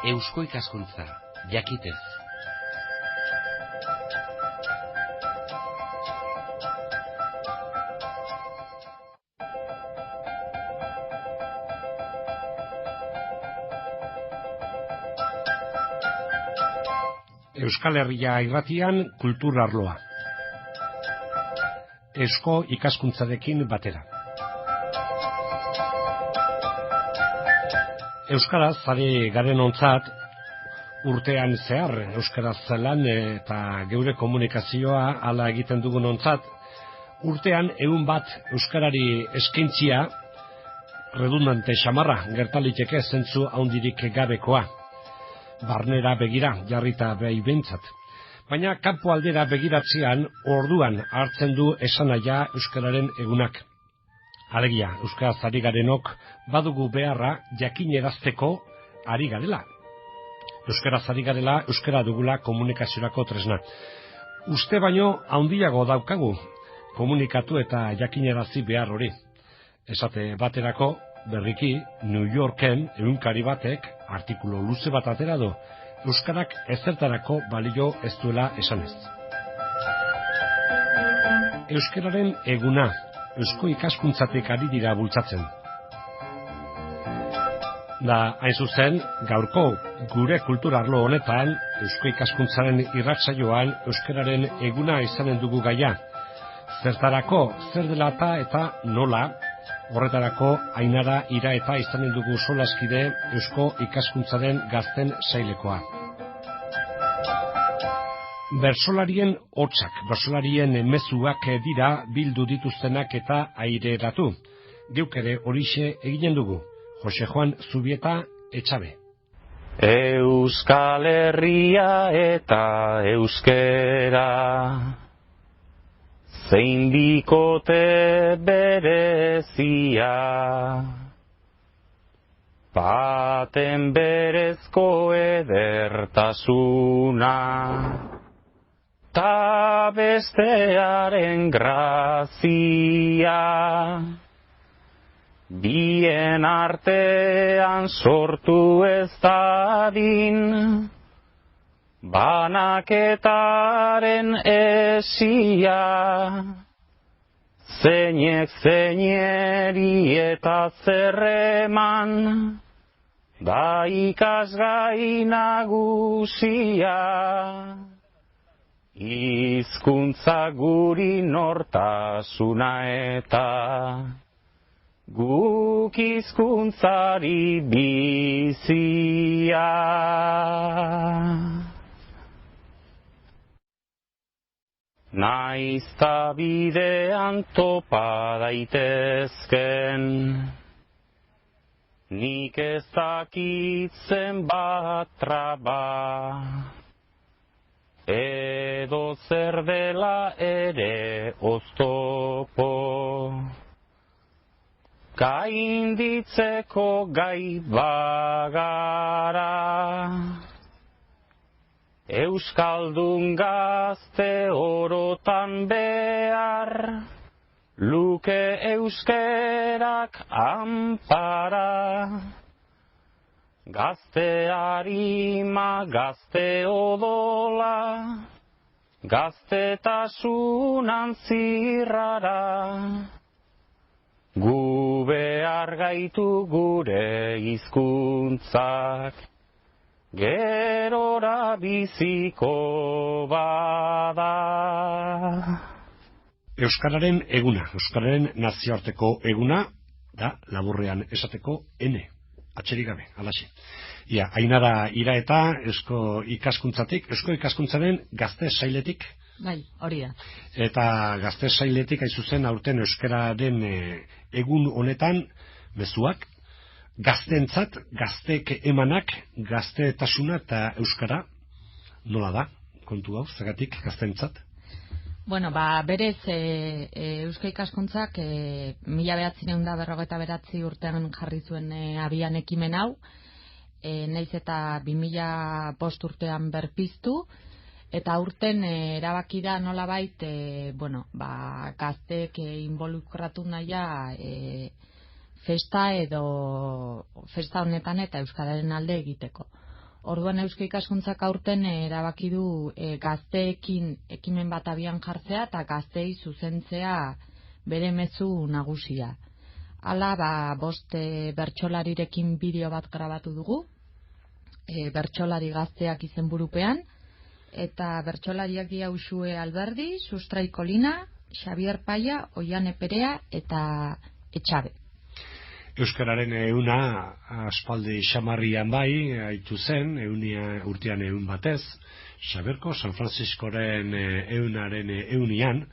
Eusko ikaskuntza, jakitez. Euskal Herria irratian kultur arloa. Eusko ikaskuntzarekin batera. Euskaraz ari garenontzat urtean zehar euskaraz lan eta geure komunikazioa hala egiten dugunontzat urtean 100 euskarari eskaintzia redundante xamarra gertaliteke zentzu handirik gabekoa. Barnera begira jarrita behi behintzat. Baina kanpo aldera begiratzean orduan hartzen du esanahia euskararen egunak. Alegia, euskaraz ari garenok badugu beharra jakinarazteko ari garela. Euskaraz ari garela, euskara dugula komunikaziorako tresna. Uste baino handiago daukagu komunikatu eta jakinarazi behar hori. Esate baterako, berriki, New Yorken egunkari batek artikulu luze bat atera du, euskarak ezertarako balio ez duela esanez. Euskararen eguna, eusko ikaskuntzatik ari dira bultzatzen. Da, hain zuzen, gaurko gure kulturarlo honetan, eusko ikaskuntzaren irratsaioan euskararen eguna izanen dugu gaia. Zertarako, zer dela eta nola, horretarako Ainara Ira eta izanen dugu solaskide eusko ikaskuntzaren gazten sailekoa. Bersolarien hotsak, bersolarien mezuak dira bildu dituztenak eta aireratu. Geuk ere horixe eginen dugu. Jose Juan Zubieta Etxabe. Euskal Herria eta euskera, zein bikote berezia, baten berezko edertasuna, ta bestearen grazia, bien artean sortu ez dadin, banaketaren esia, zeinek zeineri eta zerreman, da ikasgai nagusia, hizkuntza guri nortasuna eta guk hizkuntzari bizia. Naizta bidean topa daitezken, nik ez dakit zenbat traba, edo zer dela ere oztopo, gainditzeko gai bagara. Euskaldun gazte orotan behar, luke euskerak anpara. Gazte harima, gazte odola, gaztetasunan zirrara. Gu behar gaitu gure hizkuntzak, gerora biziko bada. Euskararen eguna, euskararen nazioarteko eguna, da laburrean esateko ene, atxerik gabe, alaxe. Ia, Ainara Ira eta eusko ikaskuntzatik, eusko ikaskuntzaren gazte sailetik. Bai, hori da. Eta gazte sailetik aizuzen aurten euskararen egun honetan mezuak, gazteentzat, gazteek emanak, gaztetasuna eta euskara, nola da, kontu hau, zagatik gazteentzat? Bueno, berez, eusko ikaskuntzak 1959 urtean jarri zuen abian ekimen hau, naiz eta 2005 urtean berpiztu, eta urten erabaki da nolabait, gazteek involukratu nahia festa honetan eta euskararen alde egiteko. Orduan Eusko Ikaskuntzak aurten erabaki du gazteekin ekimen bat abian jartzea eta gazteei zuzentzea bere mezu nagusia. Hala, 5 bertsolarirekin bideo bat grabatu dugu, bertsolari gazteak izenburupean, eta bertsolariak dira Uxue Alberdi, Sustrai Kolina, Xabier Paia, Oiane Perea eta Etxabe. Euskararen euna aspaldi xamarrian bai, haitu zen, urtean 100 batez, Xaberko, San Franciscoren eunaren eunian.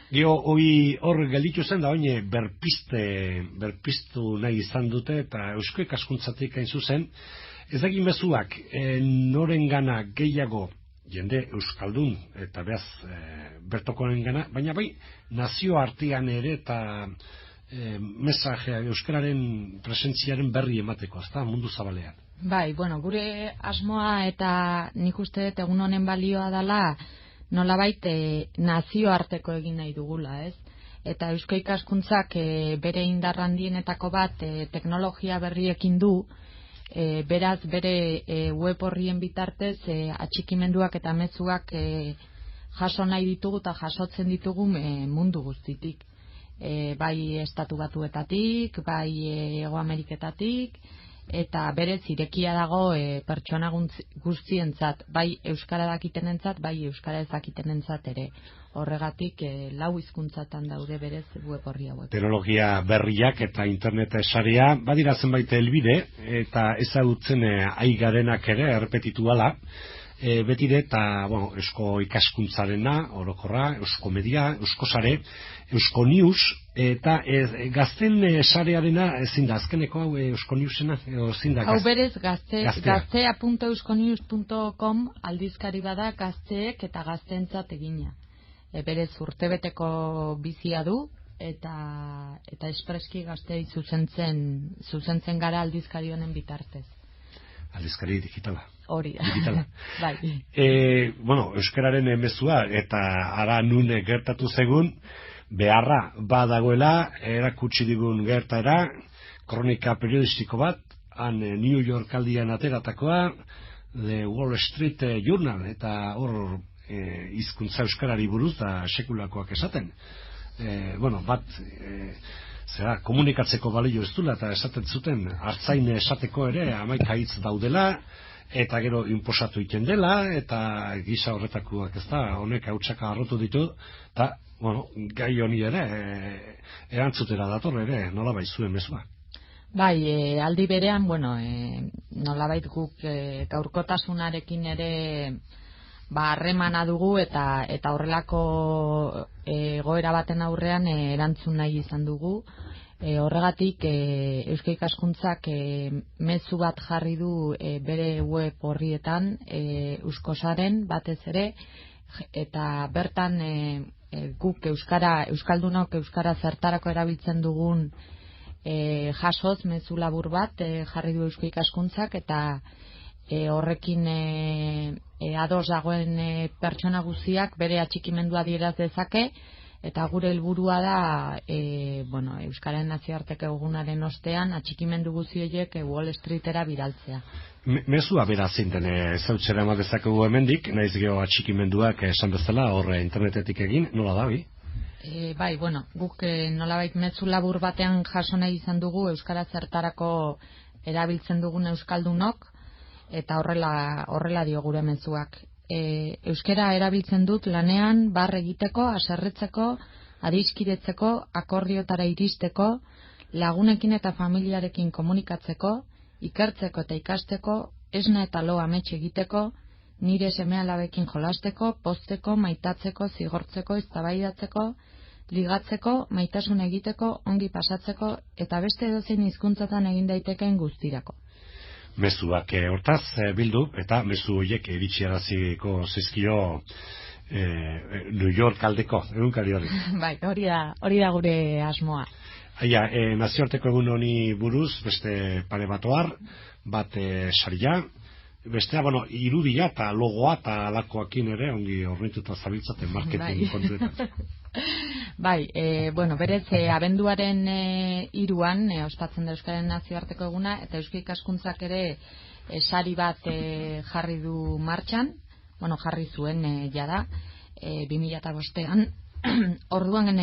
Gio, hor gelditu zen da, oine berpiztu nahi izan dute, eta Eusko Ikaskuntzatik hain zuzen, ez egin mezuak norengana gehiago jende euskaldun eta behaz bertokoen gana, baina bai nazioartean ere eta mesajea euskararen presentziaren berri emateko, ezta mundu zabalean. Bai, gure asmoa eta nik uste dut egun honen balioa dela nolabait nazioarteko egin nahi dugula, ez? Eta Eusko Ikaskuntzak bere indar handienetako bat teknologia berriekin du, beraz bere web horrien bitartez atxikimenduak eta mezuak jaso nahi ditugu eta jasotzen ditugu mundu guztitik. Bai Estatu Batuetatik, bai Hego Ameriketatik, eta berez irekia dago pertsona guztientzat, bai euskara dakitenentzat, bai euskara ez dakitenentzat ere. Horregatik 4 hizkuntzatan daude berez web horri hauek. Teknologia berriak eta internet saria badira zenbait helbide eta ezagutzen aigarenak ere errepetitu ala. Betire eta Eusko Ikaskuntzarena, orokorra, Eusko Media, Eusko Sare, Eusko News, eta gazten sarearena ezin da, azkeneko hau Eusko Newsena, ezin da. Hau berez gaztea.euskonews.com aldizkari bada gazteek eta gazteentzat egina. Berez urtebeteko bizia du, eta espreski gazteei zuzentzen gara aldizkari honen bitartez. Aldizkari digitala. Hori da. Bai. Euskararen mezua eta ara nune gertatu zegun beharra badagoela erakutsi digun gertaera, kronika periodistiko bat, han New York aldian ateratakoa, The Wall Street Journal, eta hor hizkuntza euskarari buruz da sekulakoak esaten. Komunikatzeko balio ez dula eta esaten zuten hartzain esateko ere 11 hitz daudela, eta gero inposatu egiten dela, eta gisa horretakoak ez da, honek hautsaka harrotu ditu, eta, gai honi ere, erantzutera dator ere, nolabait zuen mezua. Bai, aldi berean, nolabait guk gaurkotasunarekin ere harremana dugu, eta horrelako egoera baten aurrean erantzun nahi izan dugu. Horregatik Eusko Ikaskuntzak mezu bat jarri du bere web horrietan, Euskosaren batez ere, eta bertan guk euskaldunok euskara zertarako erabiltzen dugun jasoz mezu labur bat jarri du Eusko Ikaskuntzak, eta horrekin ados dagoen pertsona guztiak bere atxikimendua adieraz dezake. Eta gure helburua da Euskararen nazioarteko egunaren ostean atxikimendu guzti horiek Wall Streetera bidaltzea. Mezua bera zinten zautzera eman dezakegu hemendik, naiz geho atxikimenduak esan bezala hor internetetik egin, nola da bi? Bai, guk nolabait mezu labur batean jaso nahi izan dugu euskara zertarako erabiltzen dugun euskaldunok, eta horrela dio gure mezuak. Euskara erabiltzen dut lanean, barre egiteko, haserretzeko, adiskidetzeko, akordiotara iristeko, lagunekin eta familiarekin komunikatzeko, ikertzeko eta ikasteko, esna eta lo amets egiteko, nire seme-alabekin jolasteko, pozteko, maitatzeko, zigortzeko, eztabaidatzeko, ligatzeko, maitasun egiteko, ongi pasatzeko, eta beste edozein hizkuntzatan egin daitekeen guztirako. Mezuak hortaz bildu, eta mezu horiek iritziaraziko zizkio New York aldeko egunkari hori. Bai, hori da gure asmoa. Nazioarteko egun honi buruz, beste pare bat ohar, bat saria, bestea, irudia eta logoa eta alakoakin ere, ongi horretuta zabiltzaten marketing kontuetan. Bai, bueno, berez, abenduaren 3an ospatzen da Euskararen nazioarteko eguna, eta Eusko Ikaskuntzak ere sari bat jarri du martxan, bueno, jarri zuen jada, 2005an. Orduan,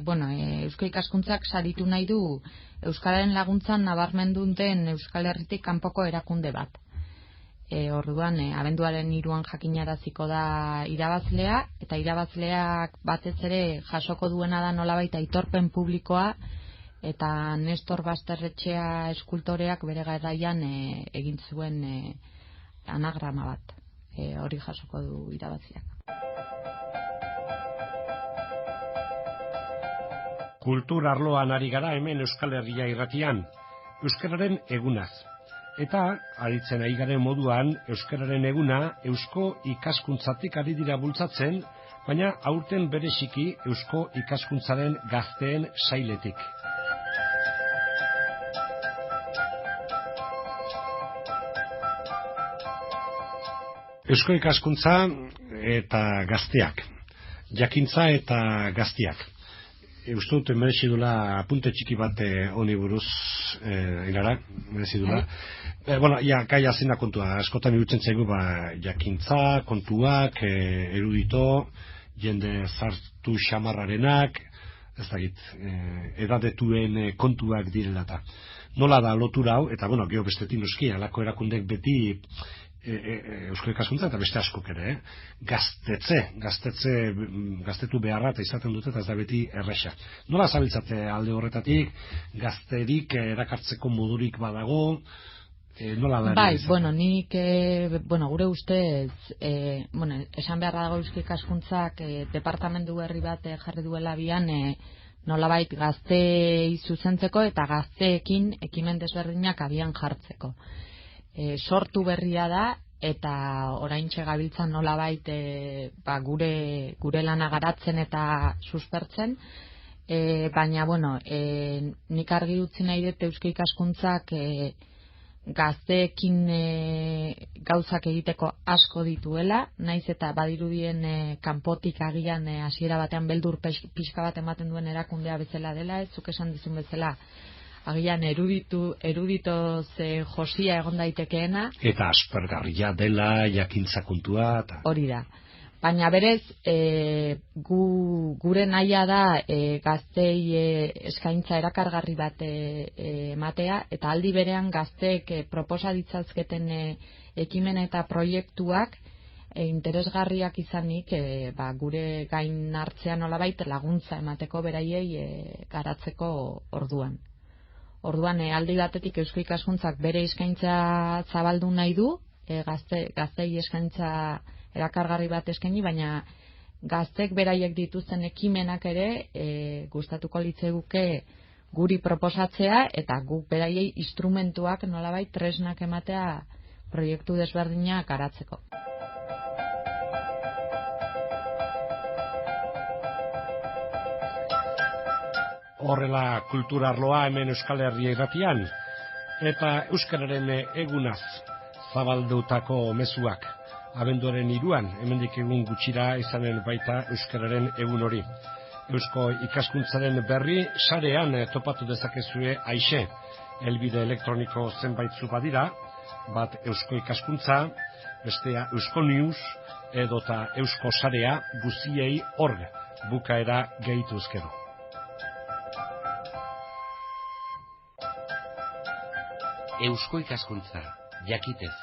bueno, Eusko Ikaskuntzak saritu nahi du Euskararen laguntzan nabarmendu duten Euskal Herritik kanpoko erakunde bat. Orduan, abenduaren 3an jakinaraziko da irabazlea, eta irabazleak batez ere jasoko duena da nolabait aitorpen publikoa, eta Nestor Basterretxea eskultoreak bere garaian egin zuen anagrama bat. Hori jasoko du irabazleak. Kultur arloan ari gara hemen Euskal Herria irratian, Euskararen egunaz. Eta, aritzen ari garen moduan, Euskararen eguna Eusko Ikaskuntzatik ari dira bultzatzen, baina aurten bereziki Eusko Ikaskuntzaren gazteen sailetik. Eusko Ikaskuntza eta gazteak, jakintza eta gazteak. Uste dut merezi dula apunte txiki bat honi buruz, Ilara, merezi dula. Bueno, gaia zena kontua, askotan irutzen zaigu jakintza, kontuak, erudito, jende zartu xamarrarenak, ez dakit, edadetuen kontuak direla eta. Nola da lotura hau, eta bueno, geho bestetik noski, alako erakundek beti Eusko Ikaskuntza eta beste askok ere, gaztetu beharra eta izaten dute eta ez da beti erresa. Nola zabiltzate alde horretatik, gazterik erakartzeko modurik badago, nola da? Bai, bueno, nik, gure ustez, esan beharra dago Eusko Ikaskuntzak departamentu berri bat jarri duela abian, nolabait gaztei zuzentzeko eta gazteekin ekimen desberdinak abian jartzeko. Sortu berria da eta oraintxe gabiltzan nolabait gure lana garatzen eta suspertzen, baina bueno, nik argi utzi nahi dut Eusko Ikaskuntzak gazteekin gauzak egiteko asko dituela, naiz eta badirudien kanpotik agian hasiera batean beldur pixka bat ematen duen erakundea bezala dela, ez zuk esan dizun bezala agian eruditoz josia egon daitekeena. Eta aspergarria dela, jakintza kontua. Hori da. Baina berez, gure nahia da gaztei eskaintza erakargarri bat ematea, eta aldi berean gazteek proposa ditzazketen ekimen eta proiektuak interesgarriak izanik gure gain hartzean nolabait laguntza emateko beraiei garatzeko orduan. Orduan, aldi batetik Eusko Ikaskuntzak bere eskaintza zabaldu nahi du, gaztei eskaintza erakargarri bat eskaini, baina gaztek beraiek dituzten ekimenak ere gustatuko litzaiguke guri proposatzea eta guk beraiei instrumentuak nolabait tresnak ematea proiektu desberdinak garatzeko. Horrela kulturarloa hemen Euskal Herria irratian, eta Euskararen egunaz zabaldutako mezuak. Abenduaren 3an, hemendik egun gutxira izanen baita Euskararen egun hori. Eusko Ikaskuntzaren berri sarean topatu dezakezue aixe, helbide elektroniko zenbaitzu badira, bat Eusko Ikaskuntza, bestea Eusko News, edota Eusko Sarea guziei org, bukaera gehituzkero. Eusko Ikaskuntza, jakitez.